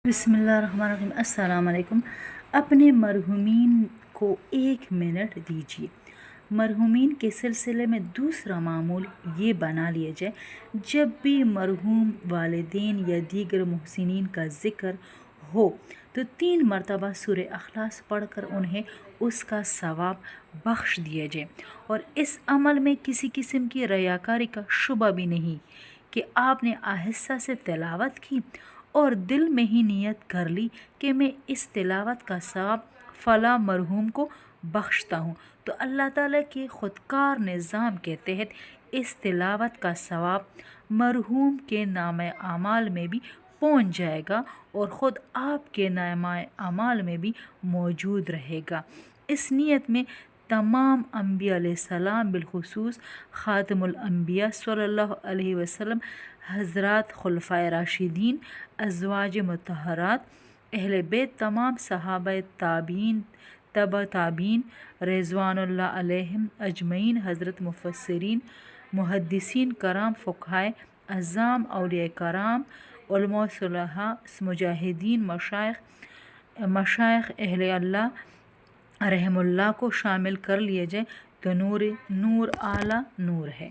بسم اللہ الرحمن الرحیم۔ السلام علیکم۔ اپنے مرحومین کو 1 منٹ دیجیے۔ مرحومین کے سلسلے میں دوسرا معمول یہ بنا لیا جائے، جب بھی مرحوم والدین یا دیگر محسنین کا ذکر ہو تو 3 مرتبہ سورہ اخلاص پڑھ کر انہیں اس کا ثواب بخش دیا جائے، اور اس عمل میں کسی قسم کی ریاکاری کا شبہ بھی نہیں کہ آپ نے آہستہ سے تلاوت کی اور دل میں ہی نیت کر لی کہ میں اس تلاوت کا ثواب فلاں مرحوم کو بخشتا ہوں، تو اللہ تعالیٰ کے خودکار نظام کے تحت اس تلاوت کا ثواب مرحوم کے نامہ اعمال میں بھی پہنچ جائے گا اور خود آپ کے نامہ اعمال میں بھی موجود رہے گا۔ اس نیت میں تمام انبیاء علیہ السلام، بالخصوص خاتم الانبیاء صلی اللہ علیہ وسلم، حضرات خلفائے راشدین، ازواج مطہرات، اہل بیت، تمام صحابہ تابعین، تبع تابعین رضوان اللہ علیہم اجمعین، حضرت مفسرین، محدثین کرام، فقہائے اعظام، اولیاء کرام، علماء صالحہ، مجاہدین، مشائخ اہل اللہ رحم اللہ کو شامل کر لیا جائے تو نور اعلیٰ نور ہے۔